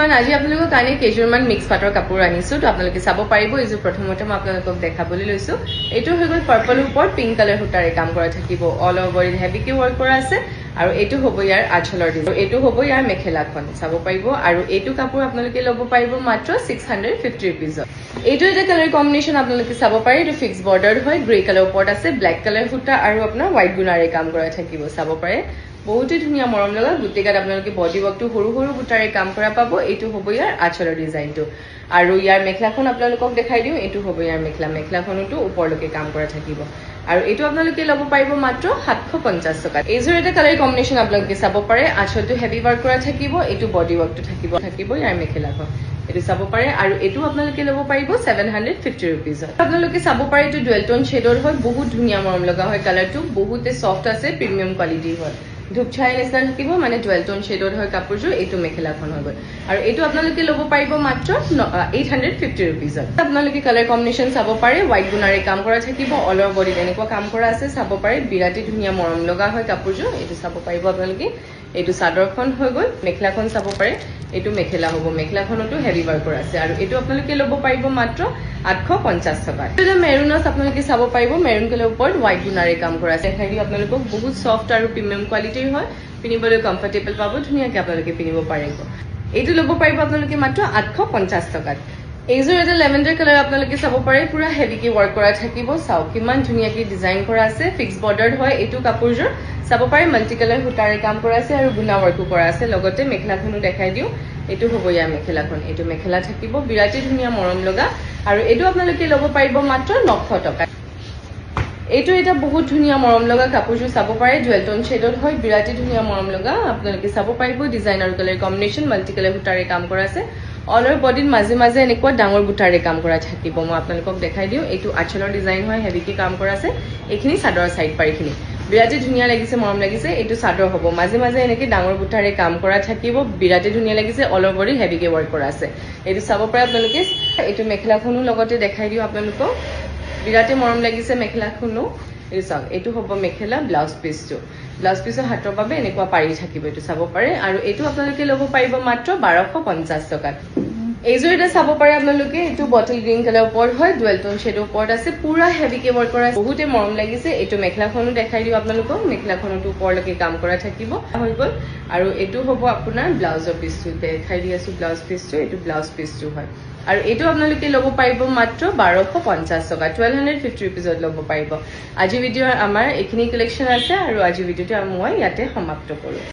Everyone, আজি আপোনালোকৰ কাৰণে কেইযোৰমান মিক্স পাটৰ কাপোৰ আনিছো। তো আপোনালোকে চাব পাৰিব। এইযোৰ প্ৰথমতে মই আপোনালোকক দেখাবলৈ লৈছো। এইটো হৈ গ'ল পাৰ্পলৰ ওপৰত পিংক কালাৰ সূতাৰে কাম কৰা থাকিব। অল অভাৰ হেভিকে ৱৰ্ক কৰা আছে আৰু এইটো হ'ব ইয়াৰ আঁচলৰ ডিজাইন। এইটো হ'ব ইয়াৰ মেখেলাখন চাব পাৰিব আৰু এইটো কাপোৰ আপোনালোকে ল'ব পাৰিব মাত্ৰ 650 ৰুপিজত। এইটো এটা কালাৰ কম্বিনেশ্যন আপোনালোকে চাব পাৰে। এইটো ফিক্স বৰ্ডাৰ হয়, গ্ৰে কালাৰ ওপৰত আছে, ব্লেক কালাৰ সূতা আৰু আপোনাৰ হোৱাইট গুণাৰে কাম কৰা থাকিব। চাব পাৰে বহুতেই ধুনীয়া মৰম লগা। গোটেইগাত আপোনালোকে বডি ৱৰ্কটো সৰু সৰু বুটাৰে কাম কৰা পাব। এইটো হ'ব ইয়াৰ আঁচলৰ ডিজাইনটো আৰু ইয়াৰ মেখেলাখন আপোনালোকক দেখাই দিওঁ। এইটো হ'ব ইয়াৰ মেখেলাখনতো ওপৰলৈকে কাম কৰা থাকিব আৰু এইটো আপোনালোকে ল'ব পাৰিব মাত্ৰ 750 টকাত। এইযোৰ এটা কালাৰ কম্বিনেশ্যন আপোনালোকে চাব পাৰে। আঁচলটো হেভি ৱৰ্ক কৰা থাকিব, এইটো বডি ৱৰ্কটো থাকিব ইয়াৰ মেখেলাখন। এইটো চাব পাৰে আৰু এইটো আপোনালোকে ল'ব পাৰিব 750 ৰুপিজত। আপোনালোকে চাব পাৰে এইটো ডুৱেল টোন শ্বেডৰ হয়, বহুত ধুনীয়া মৰম লগা হয়। কালাৰটো বহুতে চফ্ট আছে, প্ৰিমিয়াম কোৱালিটিৰ হয়। ধূপচাই নিচিনা থাকিব, মানে ডুৱেল টোন শ্বেডৰ হয় কাপোৰযোৰ। এইটো মেখেলাখন হৈ গ'ল আৰু এইটো আপোনালোকে ল'ব পাৰিব মাত্ৰ 850 ৰুপিজত। আপোনালোকে কালাৰ কম্বিনেশ্যন চাব পাৰে। হোৱাইট গুণাৰে কাম কৰা থাকিব, অল অভাৰ বডিত এনেকুৱা কাম কৰা আছে। চাব পাৰে বিৰাটেই ধুনীয়া মৰম লগা হয় কাপোৰযোৰ। এইটো চাব পাৰিব আপোনালোকে। এইটো চাদৰখন হৈ গ'ল, মেখেলাখন চাব পাৰে। এইটো মেখেলা হ'ব, মেখেলাখনতো হেভি ৱৰ্ক কৰা আছে আৰু এইটো আপোনালোকে ল'ব পাৰিব মাত্ৰ 850 টকাত। এইটো মেৰুনত আপোনালোকে চাব পাৰিব। মেৰুন কালাৰ ওপৰত হোৱাইট গুণাৰে কাম কৰা আছে। দেখাই দিওঁ আপোনালোকক, বহুত চফ্ট আৰু প্ৰিমিয়াম কোৱালিটিৰ হয়। পিন্ধিবলৈ কমফৰ্টেবল পাব, ধুনীয়াকে আপোনালোকে পিন্ধিব পাৰিব। এইটো ল'ব পাৰিব আপোনালোকে মাত্ৰ 850 টকাত। এইযোৰ এটা লেভেণ্ডাৰ কালাৰ আপোনালোকে চাব পাৰে। পুৰা হেভিকে ৱৰ্ক কৰা থাকিব। চাওক কিমান ধুনীয়াকে ডিজাইন কৰা আছে। ফিক্স বৰ্ডাৰ হয় এইটো কাপোৰযোৰ। চাব পাৰে মাল্টি কালাৰ সূতাৰে কাম কৰা আছে আৰু গুণা ৱৰ্কো কৰা আছে। লগতে মেখেলাখনো দেখাই দিওঁ। এইটো হ'ব ইয়াৰ মেখেলাখন। এইটো মেখেলা থাকিব, বিৰাটেই ধুনীয়া মৰম লগা আৰু এইটো আপোনালোকে ল'ব পাৰিব মাত্ৰ 900 টকাত। এইটো এটা বহুত ধুনীয়া মৰম লগা কাপোৰযোৰ চাব পাৰে। ডুৱেল টোন শ্বেডত হয়, বিৰাটেই ধুনীয়া মৰম লগা। আপোনালোকে চাব পাৰিব ডিজাইন আৰু কালাৰ কম্বিনেশ্যন মাল্টি কালাৰ সূতাৰে কাম কৰা আছে। অল অভাৰ বডিত মাজে মাজে এনেকুৱা ডাঙৰ বুটাৰে কাম কৰা থাকিব। মই আপোনালোকক দেখাই দিওঁ। এইটো আঁচলৰ ডিজাইন হয়, হেভিকে কাম কৰা আছে। এইখিনি চাদৰৰ চাইড পাৰিখিনি বিৰাটেই ধুনীয়া লাগিছে, মৰম লাগিছে। এইটো চাদৰ হ'ব, মাজে মাজে এনেকে ডাঙৰ বুটাৰে কাম কৰা থাকিব। বিৰাটেই ধুনীয়া লাগিছে, অল অভাৰ বডি হেভিকে ৱৰ্ক কৰা আছে। এইটো চাব পাৰে আপোনালোকে। এইটো মেখেলাখনো লগতে দেখাই দিওঁ আপোনালোকক, বিৰাটেই মৰম লাগিছে মেখেলাখনো। এইটো চাওক, এইটো হ'ব মেখেলা। ব্লাউজ পিচটো, ব্লাউজ পিচৰ হাতৰ বাবে এনেকুৱা পাৰি থাকিব। এইটো চাব পাৰে আৰু এইটো আপোনালোকে ল'ব পাৰিব মাত্ৰ 1250 টকাত। এইযোৰ এটা চাব পাৰে আপোনালোকে। এইটো বটল গ্ৰীণ কালাৰ ওপৰত হয়, ডুৱেল টোন শ্বেডৰ ওপৰত আছে। পুৰা হেভিকে ৱৰ্ক কৰা, বহুতে মৰম লাগিছে। এইটো মেখেলাখনো দেখাই দিওঁ আপোনালোকক। মেখেলাখনতো ওপৰলৈকে কাম কৰা থাকিব হৈ গ'ল আৰু এইটো হ'ব আপোনাৰ ব্লাউজৰ পিচটো। দেখাই দি আছো ব্লাউজ পিচটো। এইটো ব্লাউজ পিচটো হয় আৰু এইটো আপোনালোকে ল'ব পাৰিব মাত্ৰ 1250 টকা। 1250 ৰুপিজত ল'ব পাৰিব। আজি ভিডিঅ'ৰ আমাৰ এইখিনি কালেকশ্যন আছে আৰু আজি ভিডিঅ'টো মই ইয়াতে সমাপ্ত কৰোঁ।